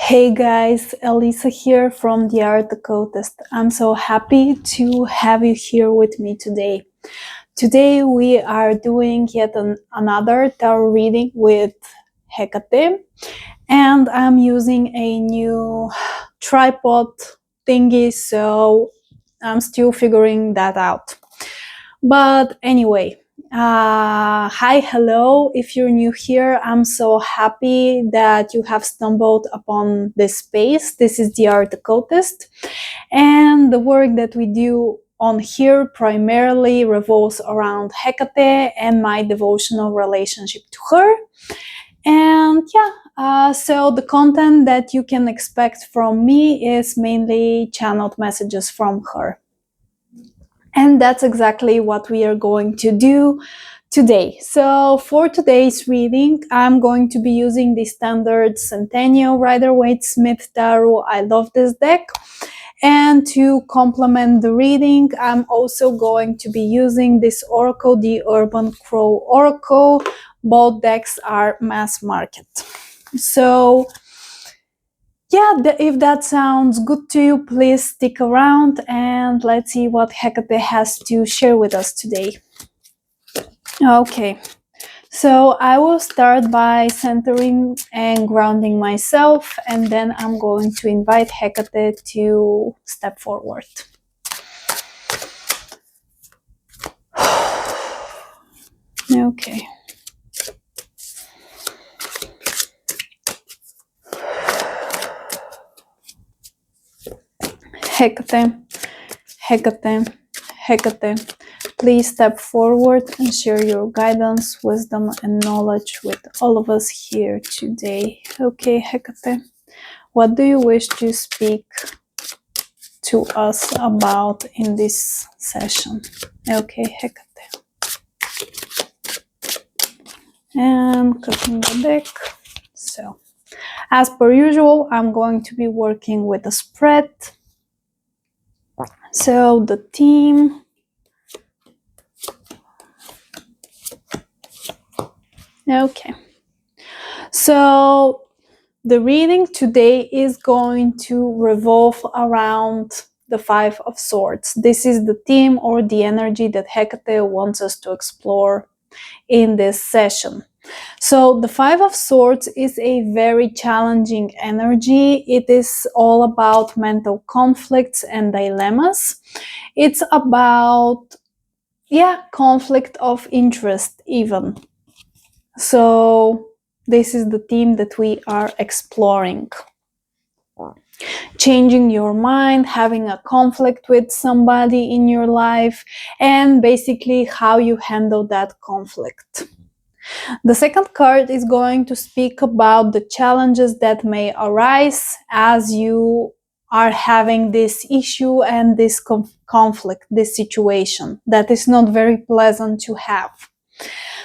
Hey guys, Elisa here from the Art Occultist. I'm so happy to have you here with me today. Today we are doing yet another tarot reading with Hekate, and I'm using a new tripod thingy, so I'm still figuring that out. But anyway, hi, hello. If you're new here, I'm so happy that you have stumbled upon this space. This is the Art Occultist, and the work that we do on here primarily revolves around Hekate and my devotional relationship to her. And so the content that you can expect from me is mainly channeled messages from her. And that's exactly what we are going to do today. So for today's reading, I'm going to be using the standard Centennial Rider-Waite-Smith Tarot. I love this deck. And to complement the reading, I'm also going to be using this Oracle, the Urban Crow Oracle. Both decks are mass market. So if that sounds good to you, please stick around and let's see what Hekate has to share with us today. Okay, so I will start by centering and grounding myself, and then I'm going to invite Hekate to step forward. Okay. Hekate, Hekate, Hekate, please step forward and share your guidance, wisdom, and knowledge with all of us here today. Okay, Hekate, what do you wish to speak to us about in this session? Okay, Hekate. And clicking the deck. So, as per usual, I'm going to be working with a spread. So the theme, okay. So the reading today is going to revolve around the Five of Swords. This is the theme or the energy that Hekate wants us to explore in this session. So the Five of Swords is a very challenging energy. It is all about mental conflicts and dilemmas. It's about, conflict of interest even. So this is the theme that we are exploring. Changing your mind, having a conflict with somebody in your life, and basically how you handle that conflict. The second card is going to speak about the challenges that may arise as you are having this issue and this conflict, this situation that is not very pleasant to have.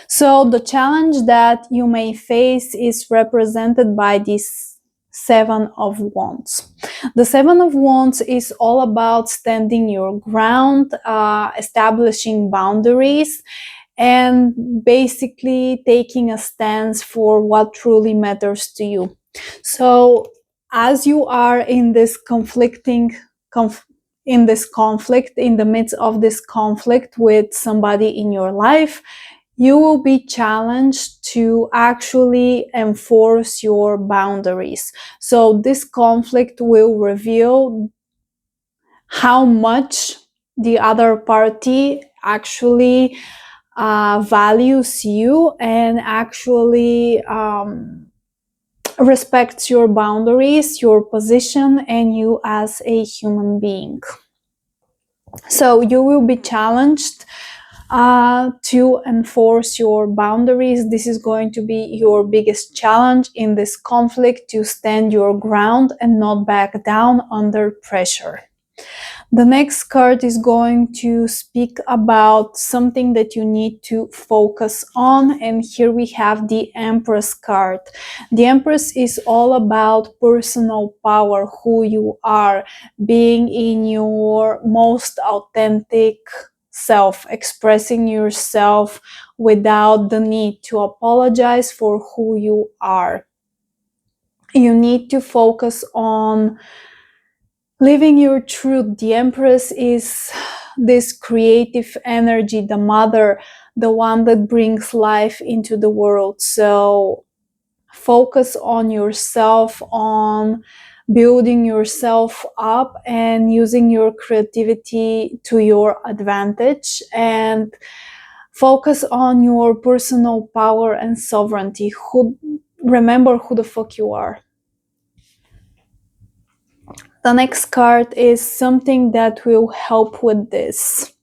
So the challenge that you may face is represented by this Seven of Wands. The Seven of Wands is all about standing your ground, establishing boundaries, and basically taking a stance for what truly matters to you. So as you are in this conflict, in the midst of this conflict with somebody in your life, you will be challenged to actually enforce your boundaries. So this conflict will reveal how much the other party actually values you and actually respects your boundaries, your position, and you as a human being. So you will be challenged to enforce your boundaries. This is going to be your biggest challenge in this conflict, to stand your ground and not back down under pressure. The next card is going to speak about something that you need to focus on, and here we have the Empress card. The Empress is all about personal power, who you are, being in your most authentic self, expressing yourself without the need to apologize for who you are. You need to focus on living your truth. The Empress is this creative energy, the mother, the one that brings life into the world. So focus on yourself, on building yourself up and using your creativity to your advantage, and focus on your personal power and sovereignty. Remember who the fuck you are. The next card is something that will help with this,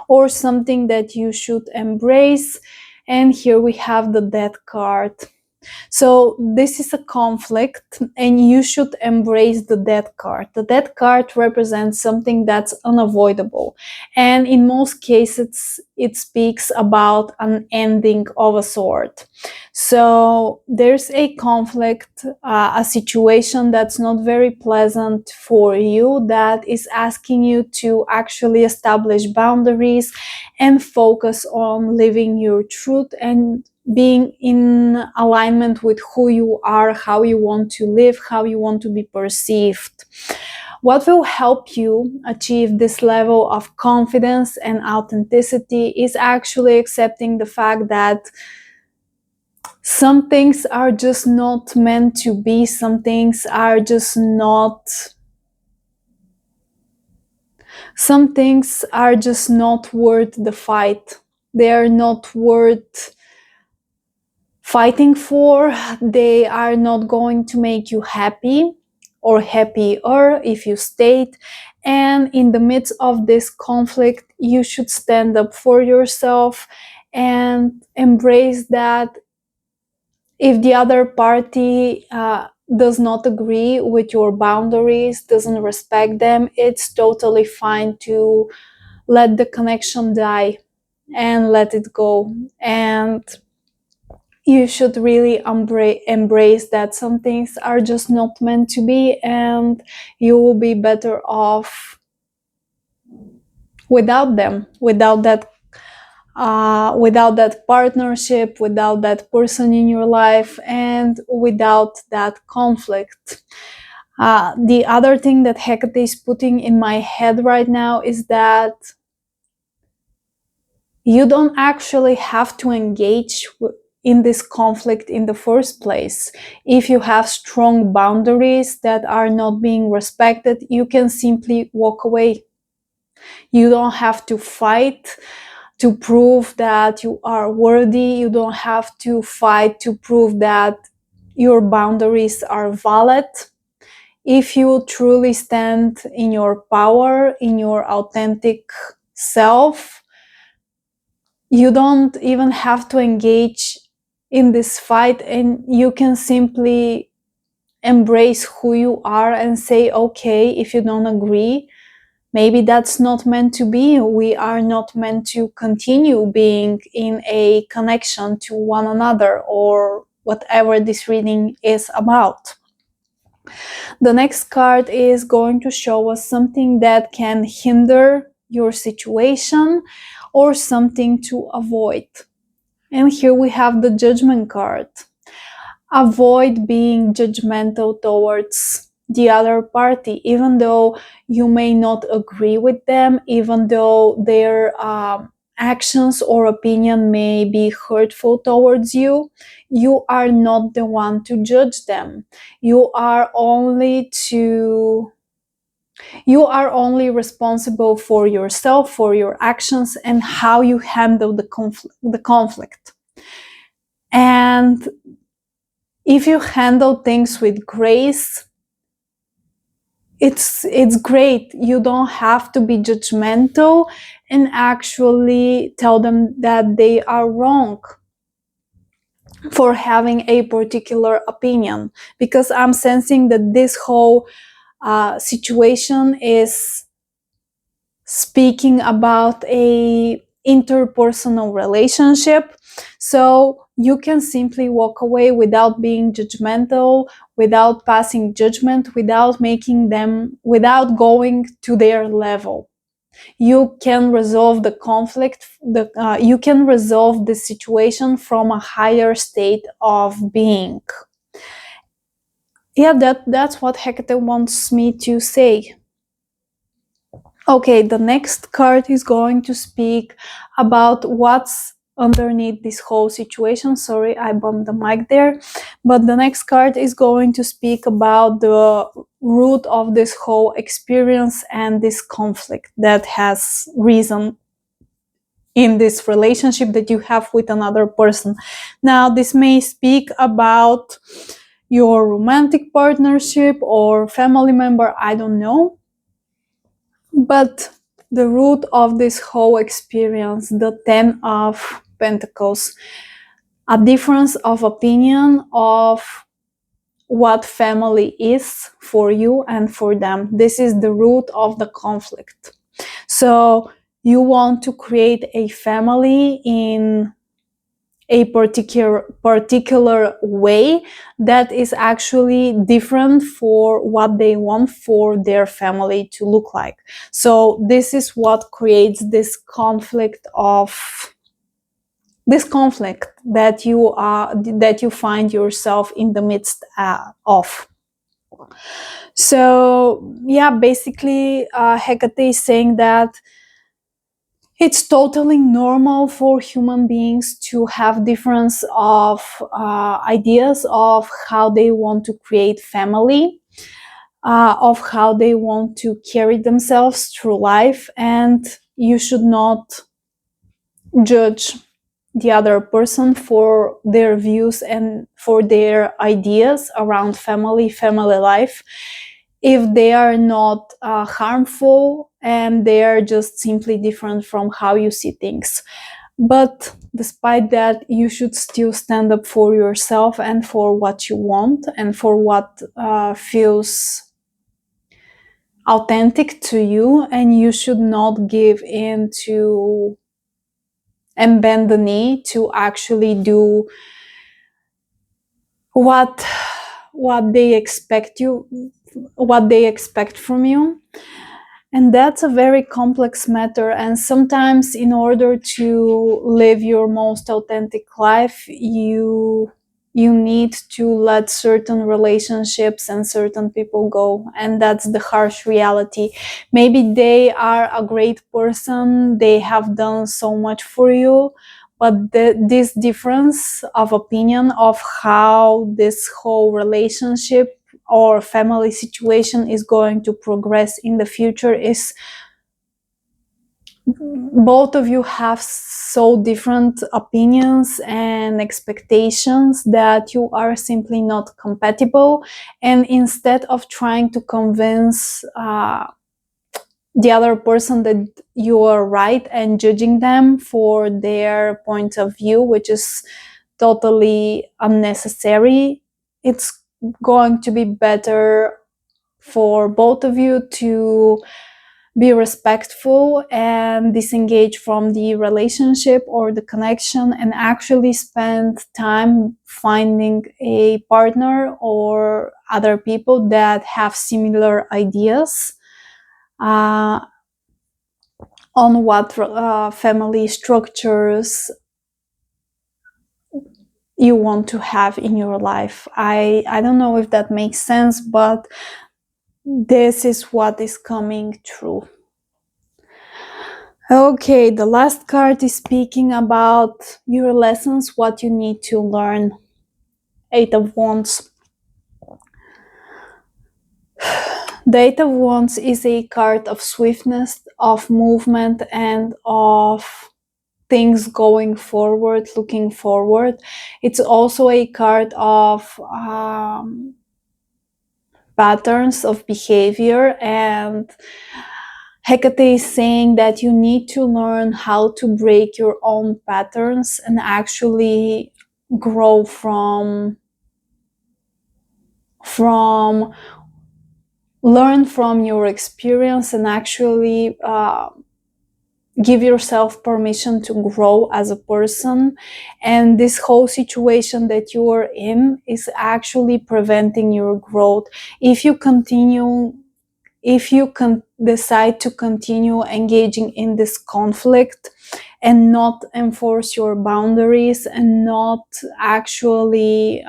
or something that you should embrace. And here we have the Death card. So this is a conflict, and you should embrace the Death card. The Death card represents something that's unavoidable, and in most cases it speaks about an ending of a sort. So there's a conflict, a situation that's not very pleasant for you, that is asking you to actually establish boundaries and focus on living your truth and being in alignment with who you are, how you want to live, how you want to be perceived. What will help you achieve this level of confidence and authenticity is actually accepting the fact that some things are just not meant to be, some things are just not worth the fight. They are not worth fighting for. They are not going to make you happy or happier if you stayed. And in the midst of this conflict, you should stand up for yourself and embrace that if the other party does not agree with your boundaries, doesn't respect them, it's totally fine to let the connection die and let it go. And you should really embrace that some things are just not meant to be, and you will be better off without them, without that partnership, without that person in your life, and without that conflict. The other thing that Hekate is putting in my head right now is that you don't actually have to engage in this conflict in the first place. If you have strong boundaries that are not being respected, you can simply walk away. You don't have to fight to prove that you are worthy. You don't have to fight to prove that your boundaries are valid. If you truly stand in your power, in your authentic self, you don't even have to engage in this fight, and you can simply embrace who you are and say, okay, if you don't agree, maybe that's not meant to be. We are not meant to continue being in a connection to one another, or whatever this reading is about. The next card is going to show us something that can hinder your situation or something to avoid. And here we have the Judgment card. Avoid being judgmental towards the other party, even though you may not agree with them, even though their actions or opinion may be hurtful towards you. You are not the one to judge them. You are only responsible for yourself, for your actions, and how you handle the conflict. And if you handle things with grace, it's great. You don't have to be judgmental and actually tell them that they are wrong for having a particular opinion, because I'm sensing that this whole situation is speaking about a interpersonal relationship. So you can simply walk away without being judgmental, without passing judgment, without going to their level. You can resolve the conflict, you can resolve the situation from a higher state of being. yeah, that's what Hekate wants me to say. Okay, the next card is going to speak about what's underneath this whole situation. Sorry, I bumped the mic there. But the next card is going to speak about the root of this whole experience and this conflict that has risen in this relationship that you have with another person. Now, this may speak about your romantic partnership or family member, I don't know. But the root of this whole experience, the 10 of Pentacles, a difference of opinion of what family is for you and for them. This is the root of the conflict. So you want to create a family in a particular way that is actually different for what they want for their family to look like. So this is what creates this conflict that you find yourself in the midst of. So yeah, basically Hekate is saying that it's totally normal for human beings to have difference of ideas of how they want to create family, of how they want to carry themselves through life, and you should not judge the other person for their views and for their ideas around family life, if they are not harmful and they are just simply different from how you see things. But despite that, you should still stand up for yourself and for what you want and for what feels authentic to you, and you should not give in to and bend the knee to actually do what they expect from you. And that's a very complex matter, and sometimes in order to live your most authentic life, you need to let certain relationships and certain people go, and that's the harsh reality. Maybe they are a great person, they have done so much for you, but this difference of opinion of how this whole relationship or family situation is going to progress in the future is both of you have so different opinions and expectations that you are simply not compatible. And instead of trying to convince the other person that you are right and judging them for their point of view, which is totally unnecessary, it's going to be better for both of you to be respectful and disengage from the relationship or the connection and actually spend time finding a partner or other people that have similar ideas on what family structures you want to have in your life. I don't know if that makes sense, but this is what is coming true. Okay, the last card is speaking about your lessons, what you need to learn. 8 of Wands. The 8 of Wands is a card of swiftness, of movement, and of things going forward, looking forward. It's also a card of patterns of behavior, and Hekate is saying that you need to learn how to break your own patterns and actually grow from learn from your experience and actually give yourself permission to grow as a person. And this whole situation that you are in is actually preventing your growth. If you decide to continue engaging in this conflict and not enforce your boundaries and not actually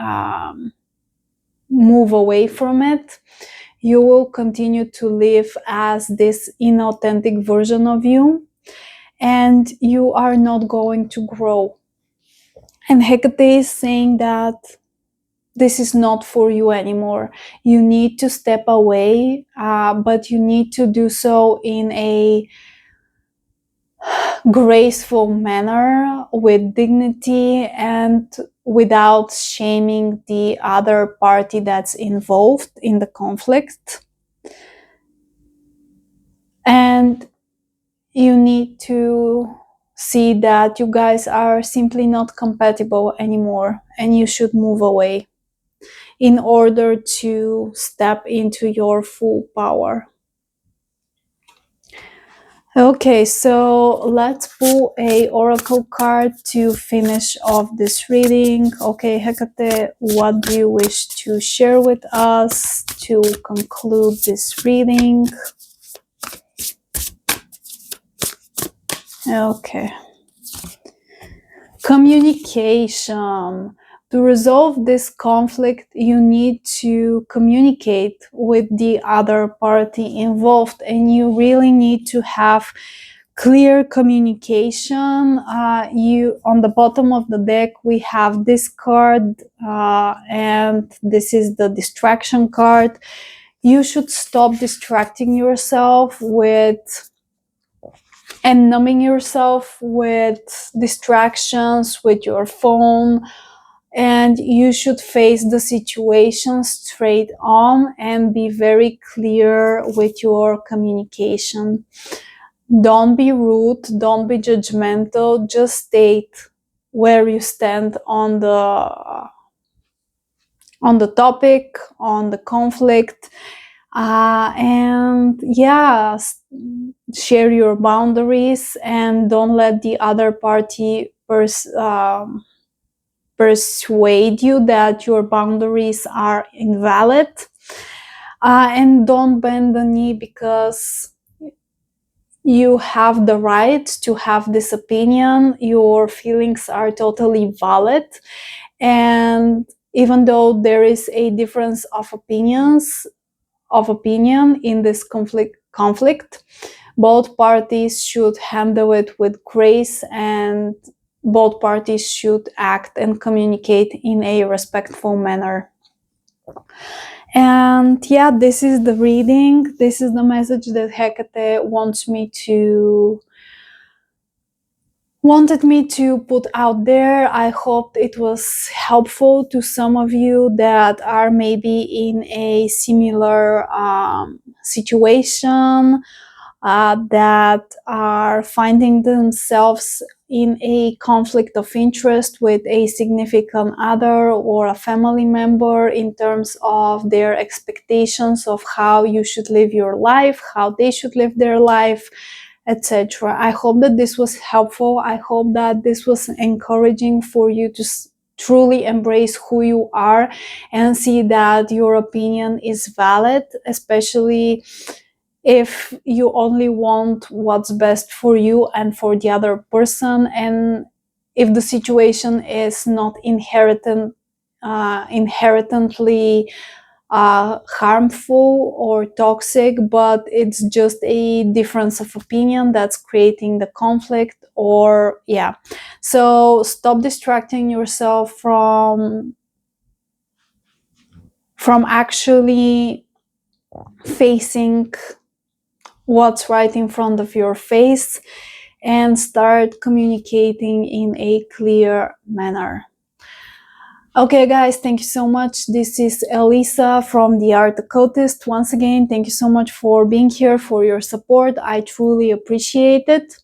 move away from it, you will continue to live as this inauthentic version of you, and you are not going to grow. And Hekate is saying that this is not for you anymore. You need to step away, but you need to do so in a graceful manner, with dignity, and without shaming the other party that's involved in the conflict. And you need to see that you guys are simply not compatible anymore, and you should move away in order to step into your full power. Okay, so let's pull a oracle card to finish off this reading. Okay, Hekate, what do you wish to share with us to conclude this reading? Okay. Communication. To resolve this conflict, you need to communicate with the other party involved, and you really need to have clear communication. You, on the bottom of the deck, we have this card, and this is the distraction card. You should stop distracting yourself with and numbing yourself with distractions, with your phone, and you should face the situation straight on and be very clear with your communication. Don't be rude, don't be judgmental, just state where you stand on the topic, on the conflict, and yeah, share your boundaries, and don't let the other party persuade you that your boundaries are invalid, and don't bend the knee because you have the right to have this opinion. Your feelings are totally valid, and even though there is a difference of opinion in this conflict, both parties should handle it with grace, and both parties should act and communicate in a respectful manner. And yeah, this is the reading. This is the message that Hekate wanted me to put out there. I hope it was helpful to some of you that are maybe in a similar situation, that are finding themselves in a conflict of interest with a significant other or a family member in terms of their expectations of how you should live your life, how they should live their life, etc. I hope that this was helpful. I hope that this was encouraging for you to truly embrace who you are and see that your opinion is valid, especially if you only want what's best for you and for the other person, and if the situation is not inherently harmful or toxic, but it's just a difference of opinion that's creating the conflict. Or yeah, so stop distracting yourself from actually facing what's right in front of your face, and start communicating in a clear manner. Okay guys, thank you so much. This is Elisa from the Art Occultist. Once again, thank you so much for being here, for your support. I truly appreciate it.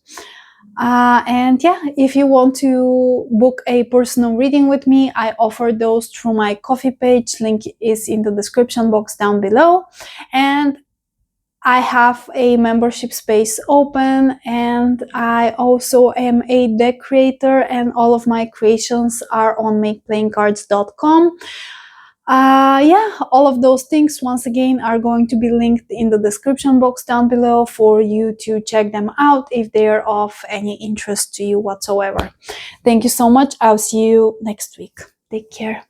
And yeah, if you want to book a personal reading with me, I offer those through my Ko-fi page. Link is in the description box down below. And I have a membership space open, and I also am a deck creator, and all of my creations are on makeplayingcards.com. Yeah, all of those things once again are going to be linked in the description box down below for you to check them out if they're of any interest to you whatsoever. Thank you so much. I'll see you next week. Take care.